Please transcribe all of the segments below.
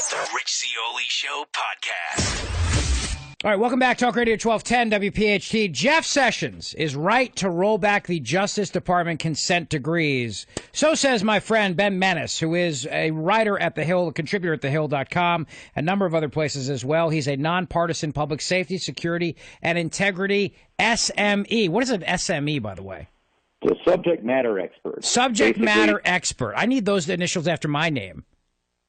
The Rich Zeoli Show podcast. All right, welcome back. Talk Radio 1210 WPHT. Jeff Sessions is right to roll back the Justice Department consent decrees. So says my friend Ben Menace, who is a writer at The Hill, a contributor at thehill.com, a number of other places as well. He's a nonpartisan public safety, security, and integrity SME. What is an SME, by the way? The subject matter expert. Subject matter expert. I need those initials after my name.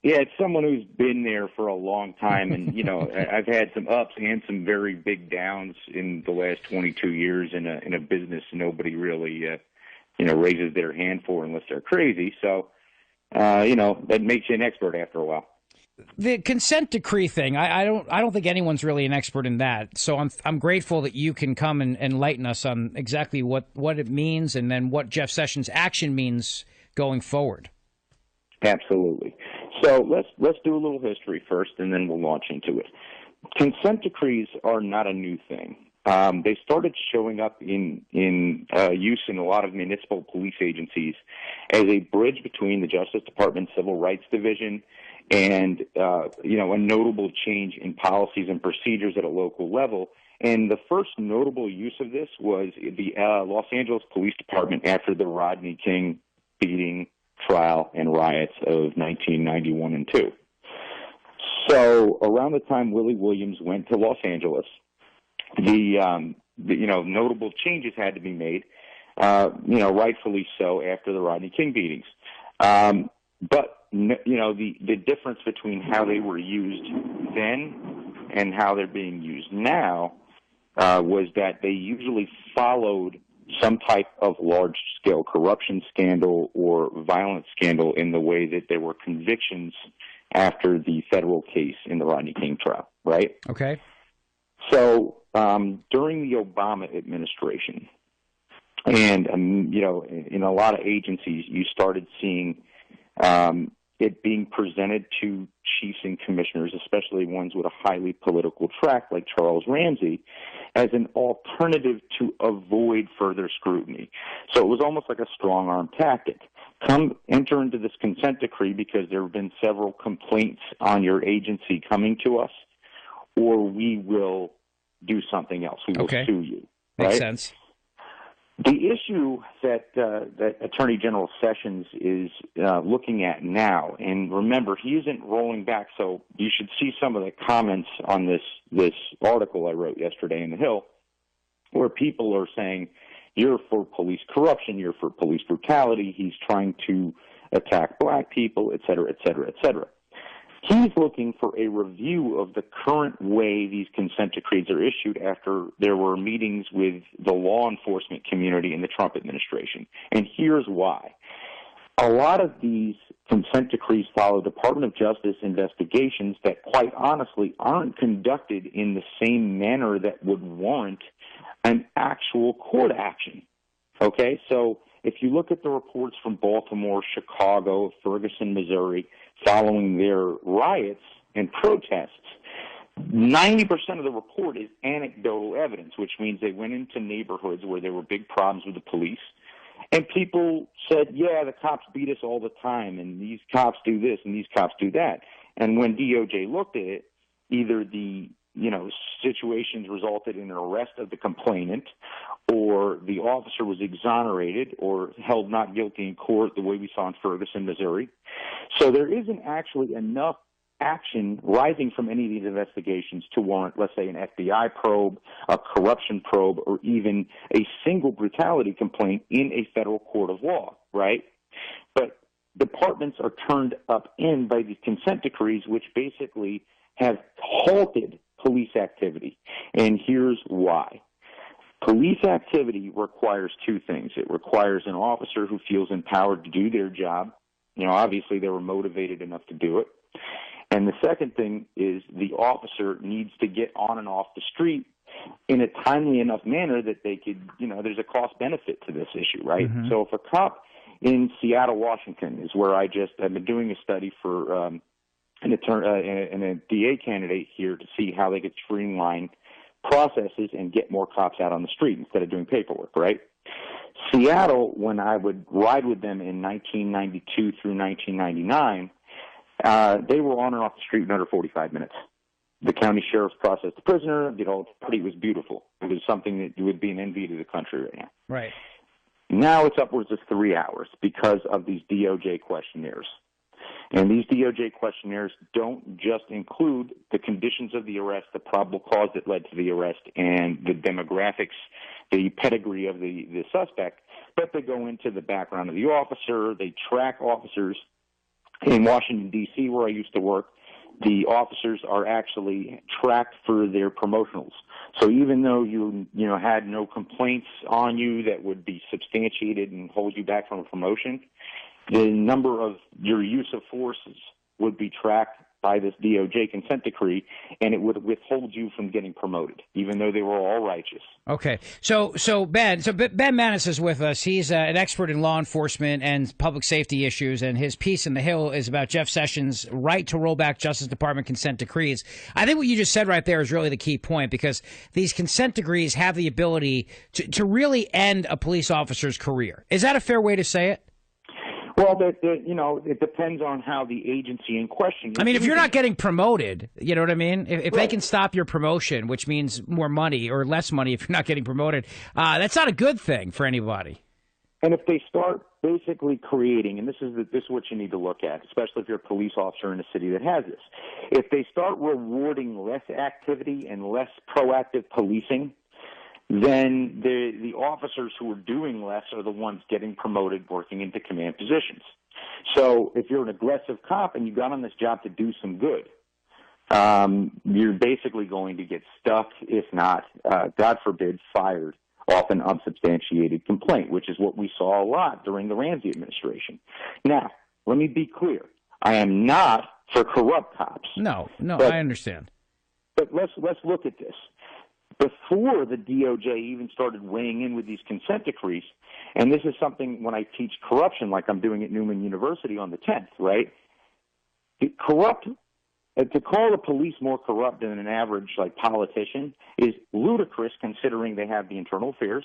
Yeah, it's someone who's been there for a long time. And, you know, I've had some ups and some very big downs in the last 22 years in a business nobody really, raises their hand for unless they're crazy. So, that makes you an expert after a while. The consent decree thing, I don't think anyone's really an expert in that. So I'm grateful that you can come and enlighten us on exactly what it means and then what Jeff Sessions' action means going forward. Absolutely. So let's do a little history first, and then we'll launch into it. Consent decrees are not a new thing. They started showing up in use in a lot of municipal police agencies as a bridge between the Justice Department Civil Rights Division and a notable change in policies and procedures at a local level. And the first notable use of this was the Los Angeles Police Department after the Rodney King beating, trial, and riots of 1991 and 2. So around the time Willie Williams went to Los Angeles, the notable changes had to be made, rightfully so after the Rodney King beatings. But the difference between how they were used then and how they're being used now was that they usually followed some type of large-scale corruption scandal or violent scandal in the way that there were convictions after the federal case in the Rodney King trial, right? Okay. So during the Obama administration, and in a lot of agencies, you started seeing it being presented to chiefs and commissioners, especially ones with a highly political track like Charles Ramsey, as an alternative to avoid further scrutiny. So it was almost like a strong-arm tactic. Come enter into this consent decree because there have been several complaints on your agency coming to us, or we will do something else. We will sue you. Makes right? sense. The issue that Attorney General Sessions is looking at now, and remember, he isn't rolling back, so you should see some of the comments on this article I wrote yesterday in The Hill, where people are saying, you're for police corruption, you're for police brutality, he's trying to attack black people, et cetera, et cetera, et cetera. He's looking for a review of the current way these consent decrees are issued after there were meetings with the law enforcement community in the Trump administration. And here's why. A lot of these consent decrees follow Department of Justice investigations that, quite honestly, aren't conducted in the same manner that would warrant an actual court action. Okay? So if you look at the reports from Baltimore, Chicago, Ferguson, Missouri, following their riots and protests, 90% of the report is anecdotal evidence, which means they went into neighborhoods where there were big problems with the police, and people said, yeah, the cops beat us all the time, and these cops do this, and these cops do that. And when DOJ looked at it, either the situations resulted in an arrest of the complainant, or the officer was exonerated or held not guilty in court, the way we saw in Ferguson, Missouri. So there isn't actually enough action rising from any of these investigations to warrant, let's say, an FBI probe, a corruption probe, or even a single brutality complaint in a federal court of law, right? But departments are turned up in by these consent decrees, which basically have halted police activity. And here's why. Police activity requires two things. It requires an officer who feels empowered to do their job. Obviously they were motivated enough to do it. And the second thing is the officer needs to get on and off the street in a timely enough manner that they could, there's a cost benefit to this issue, right? Mm-hmm. So if a cop in Seattle, Washington is where I've been doing a study for and a DA candidate here to see how they could streamline processes and get more cops out on the street instead of doing paperwork, right? Seattle, when I would ride with them in 1992 through 1999, They were on and off the street in under 45 minutes. The county sheriff's processed the prisoner. It was beautiful. It was something that would be an envy to the country right now. Right. Now it's upwards of 3 hours because of these DOJ questionnaires. And these DOJ questionnaires don't just include the conditions of the arrest, the probable cause that led to the arrest, and the demographics, the pedigree of the suspect, but they go into the background of the officer. They track officers. In Washington, D.C., where I used to work, the officers are actually tracked for their promotionals. So even though you had no complaints on you that would be substantiated and hold you back from a promotion, the number of your use of forces would be tracked by this DOJ consent decree, and it would withhold you from getting promoted, even though they were all righteous. Okay. So Ben Maness is with us. He's an expert in law enforcement and public safety issues, and his piece in The Hill is about Jeff Sessions' right to roll back Justice Department consent decrees. I think what you just said right there is really the key point, because these consent decrees have the ability to really end a police officer's career. Is that a fair way to say it? Well, it depends on how the agency in question. I mean, if you're not getting promoted, you know what I mean? If they can stop your promotion, which means more money or less money if you're not getting promoted, that's not a good thing for anybody. And if they start basically creating, and this is what you need to look at, especially if you're a police officer in a city that has this, if they start rewarding less activity and less proactive policing, then the officers who are doing less are the ones getting promoted, working into command positions. So if you're an aggressive cop and you got on this job to do some good, you're basically going to get stuck, if not, God forbid, fired off an unsubstantiated complaint, which is what we saw a lot during the Ramsey administration. Now, let me be clear. I am not for corrupt cops. No, I understand. But let's look at this. Before the DOJ even started weighing in with these consent decrees, and this is something when I teach corruption, like I'm doing at Newman University on the 10th, right? To call the police more corrupt than an average politician is ludicrous, considering they have the internal affairs,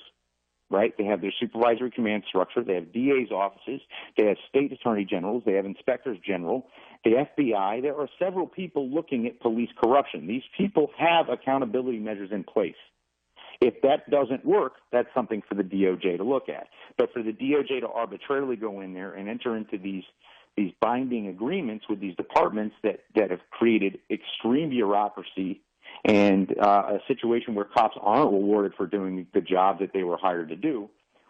right? They have their supervisory command structure. They have DA's offices. They have state attorney generals. They have inspectors general. The FBI. There are several people looking at police corruption. These people have accountability measures in place. If that doesn't work, that's something for the DOJ to look at. But for the DOJ to arbitrarily go in there and enter into these binding agreements with these departments that have created extreme bureaucracy and a situation where cops aren't rewarded for doing the job that they were hired to do,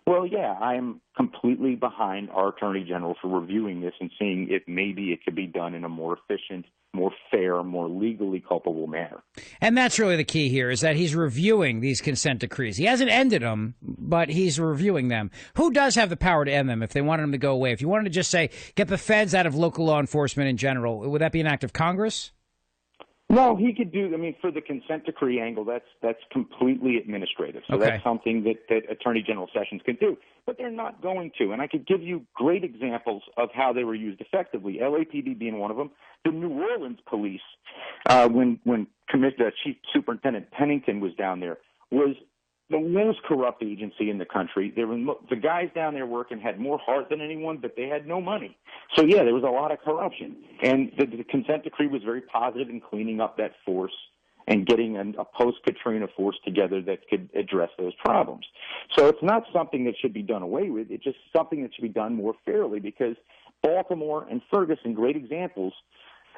well, yeah, I am completely behind our Attorney General for reviewing this and seeing if maybe it could be done in a more efficient, more fair, more legally culpable manner. And that's really the key here, is that he's reviewing these consent decrees. He hasn't ended them, but he's reviewing them. Who does have the power to end them if they wanted them to go away? If you wanted to just say, get the feds out of local law enforcement in general, would that be an act of Congress? No, he could do. I mean, for the consent decree angle, that's completely administrative. So that's something that Attorney General Sessions could do. But they're not going to. And I could give you great examples of how they were used effectively. LAPD being one of them. The New Orleans police, when Chief Superintendent Pennington was down there, was the most corrupt agency in the country. The guys down there working had more heart than anyone, but they had no money. So, yeah, there was a lot of corruption. And the consent decree was very positive in cleaning up that force and getting a post-Katrina force together that could address those problems. So it's not something that should be done away with. It's just something that should be done more fairly, because Baltimore and Ferguson, great examples,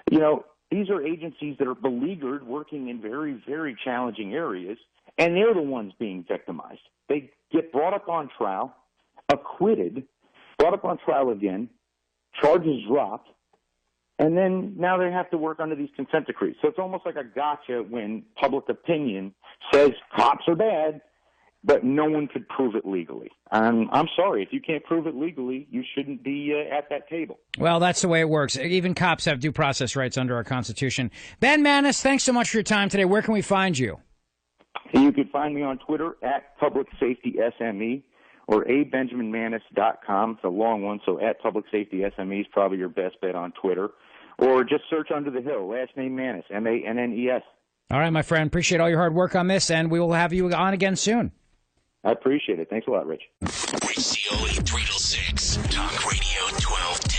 these are agencies that are beleaguered, working in very, very challenging areas, and they're the ones being victimized. They get brought up on trial, acquitted, brought up on trial again, charges dropped, and then now they have to work under these consent decrees. So it's almost like a gotcha when public opinion says cops are bad, but no one could prove it legally. I'm sorry. If you can't prove it legally, you shouldn't be at that table. Well, that's the way it works. Even cops have due process rights under our Constitution. Ben Maness, thanks so much for your time today. Where can we find you? You can find me on Twitter at Public Safety SME or abenjaminmaness.com. It's a long one, so at Public Safety SME is probably your best bet on Twitter. Or just search Under the Hill, last name Maness, Mannes. All right, my friend. Appreciate all your hard work on this, and we will have you on again soon. I appreciate it. Thanks a lot, Rich. Rich Zeoli, 3 to 6, Talk Radio 1210.